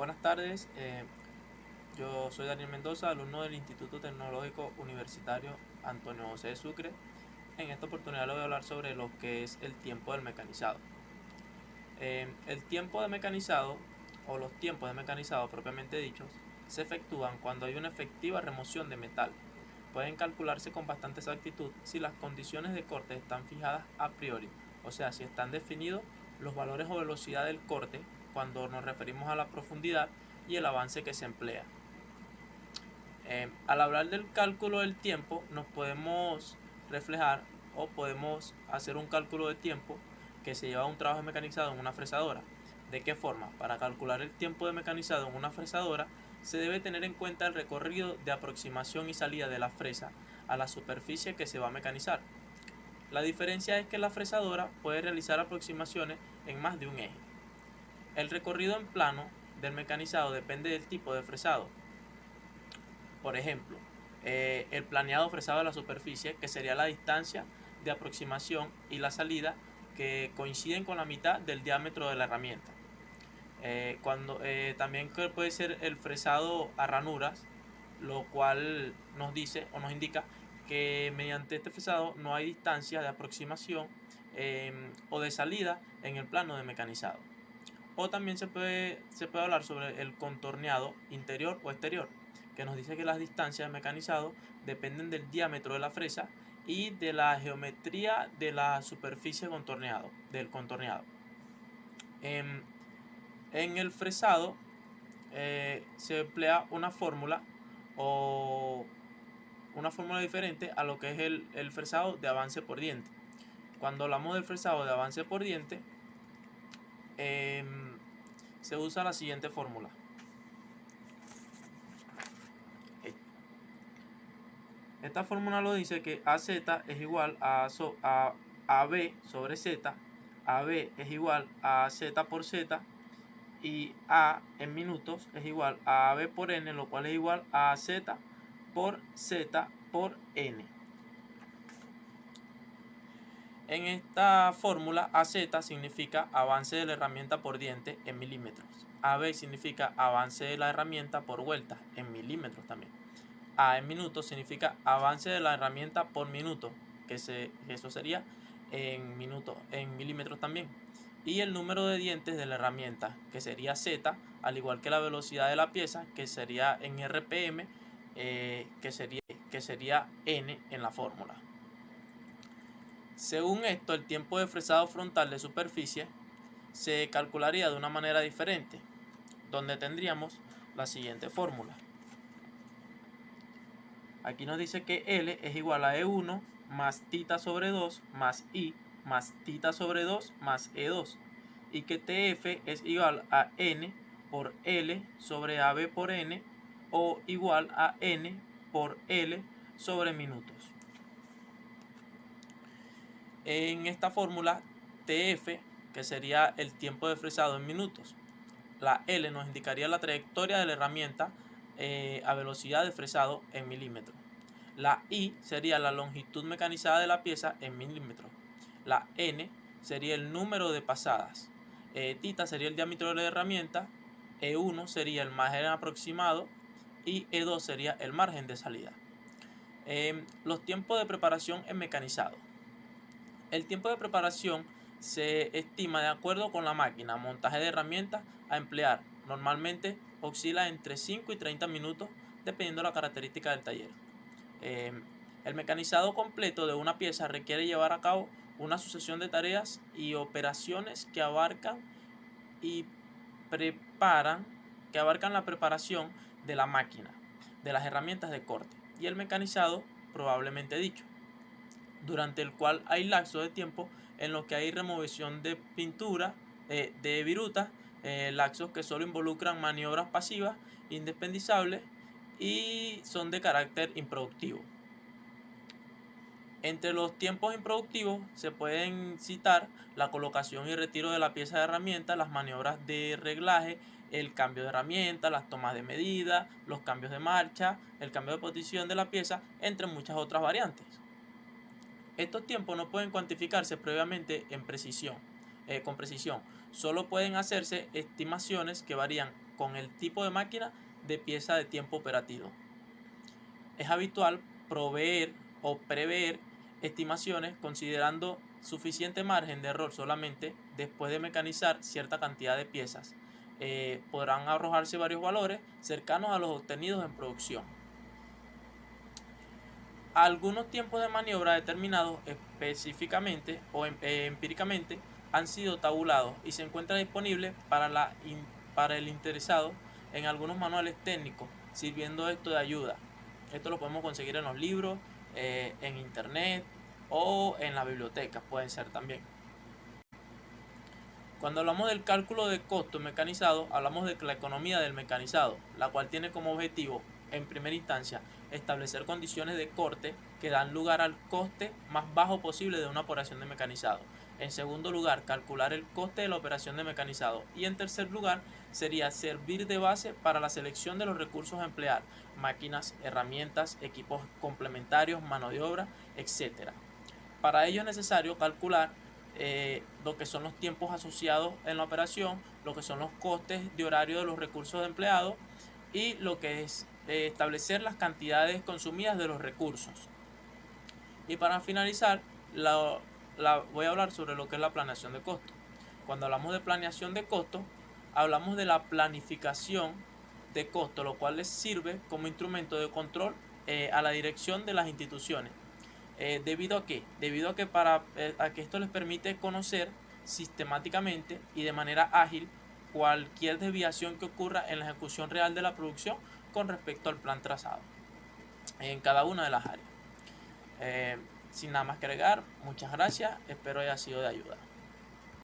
Buenas tardes, yo soy Daniel Mendoza, alumno del Instituto Tecnológico Universitario Antonio José de Sucre. En esta oportunidad le voy a hablar sobre lo que es el tiempo del mecanizado. El tiempo de mecanizado, o los tiempos de mecanizado propiamente dichos, se efectúan cuando hay una efectiva remoción de metal. Pueden calcularse con bastante exactitud si las condiciones de corte están fijadas a priori, o sea, si están definidos los valores o velocidad del corte cuando nos referimos a la profundidad y el avance que se emplea. Al hablar del cálculo del tiempo, nos podemos reflejar o podemos hacer un cálculo de tiempo que se lleva a un trabajo mecanizado en una fresadora. ¿De qué forma? Para calcular el tiempo de mecanizado en una fresadora se debe tener en cuenta el recorrido de aproximación y salida de la fresa a la superficie que se va a mecanizar. La diferencia es que la fresadora puede realizar aproximaciones en más de un eje. El recorrido en plano del mecanizado depende del tipo de fresado. Por ejemplo, el planeado fresado de la superficie, que sería la distancia de aproximación, y la salida, que coinciden con la mitad del diámetro de la herramienta. También puede ser el fresado a ranuras, lo cual nos dice o nos indica que mediante este fresado no hay distancia de aproximación o de salida en el plano de mecanizado. O también se puede hablar sobre el contorneado interior o exterior, que nos dice que las distancias de mecanizado dependen del diámetro de la fresa y de la geometría de la superficie del contorneado. En el fresado se emplea una fórmula o una fórmula diferente a lo que es el fresado de avance por diente. Cuando hablamos del fresado de avance por diente, se usa la siguiente fórmula. Esta fórmula lo dice que AZ es igual a AB sobre Z, AB es igual a Z por Z, y A en minutos es igual a AB por N, lo cual es igual a Z por Z por N. En esta fórmula, AZ significa avance de la herramienta por diente en milímetros. AB significa avance de la herramienta por vuelta en milímetros también. A en minutos significa avance de la herramienta por minuto, eso sería en milímetros también. Y el número de dientes de la herramienta, que sería Z, al igual que la velocidad de la pieza, que sería en RPM, que sería N en la fórmula. Según esto, el tiempo de fresado frontal de superficie se calcularía de una manera diferente, donde tendríamos la siguiente fórmula. Aquí nos dice que L es igual a E1 más tita sobre 2 más I más tita sobre 2 más E2, y que TF es igual a N por L sobre AB por N, o igual a N por L sobre minutos. En esta fórmula, TF, que sería el tiempo de fresado en minutos, la L nos indicaría la trayectoria de la herramienta a velocidad de fresado en milímetros. La I sería la longitud mecanizada de la pieza en milímetros. La N sería el número de pasadas. Tita sería el diámetro de la herramienta. E1 sería el margen aproximado. Y E2 sería el margen de salida. Los tiempos de preparación en mecanizado. El tiempo de preparación se estima de acuerdo con la máquina, montaje de herramientas a emplear. Normalmente oscila entre 5 y 30 minutos dependiendo de la característica del taller. El mecanizado completo de una pieza requiere llevar a cabo una sucesión de tareas y operaciones que abarcan la preparación de la máquina, de las herramientas de corte y el mecanizado probablemente dicho, durante el cual hay lapsos de tiempo en los que hay remoción de pintura, de virutas, lapsos que solo involucran maniobras pasivas indispensables y son de carácter improductivo. Entre los tiempos improductivos se pueden citar la colocación y retiro de la pieza de herramienta, las maniobras de reglaje, el cambio de herramienta, las tomas de medida, los cambios de marcha, el cambio de posición de la pieza, entre muchas otras variantes. Estos tiempos no pueden cuantificarse previamente con precisión, Solo pueden hacerse estimaciones que varían con el tipo de máquina de pieza de tiempo operativo. Es habitual proveer o prever estimaciones considerando suficiente margen de error solamente después de mecanizar cierta cantidad de piezas. Podrán arrojarse varios valores cercanos a los obtenidos en producción. Algunos tiempos de maniobra determinados específicamente o empíricamente han sido tabulados y se encuentran disponibles para el interesado en algunos manuales técnicos, sirviendo esto de ayuda. Esto lo podemos conseguir en los libros, en internet o en las bibliotecas, pueden ser también. Cuando hablamos del cálculo de costo mecanizado, hablamos de la economía del mecanizado, la cual tiene como objetivo, en primera instancia, establecer condiciones de corte que dan lugar al coste más bajo posible de una operación de mecanizado. En segundo lugar, calcular el coste de la operación de mecanizado. Y en tercer lugar, sería servir de base para la selección de los recursos a emplear, máquinas, herramientas, equipos complementarios, mano de obra, etc. Para ello es necesario calcular lo que son los tiempos asociados en la operación, lo que son los costes de horario de los recursos empleados y lo que es establecer las cantidades consumidas de los recursos. Y para finalizar, voy a hablar sobre lo que es la planeación de costos. Cuando hablamos de planeación de costos, hablamos de la planificación de costos, lo cual les sirve como instrumento de control a la dirección de las instituciones. ¿Debido a qué? Debido a que a que esto les permite conocer sistemáticamente y de manera ágil cualquier desviación que ocurra en la ejecución real de la producción con respecto al plan trazado en cada una de las áreas. Sin nada más que agregar, muchas gracias, espero haya sido de ayuda.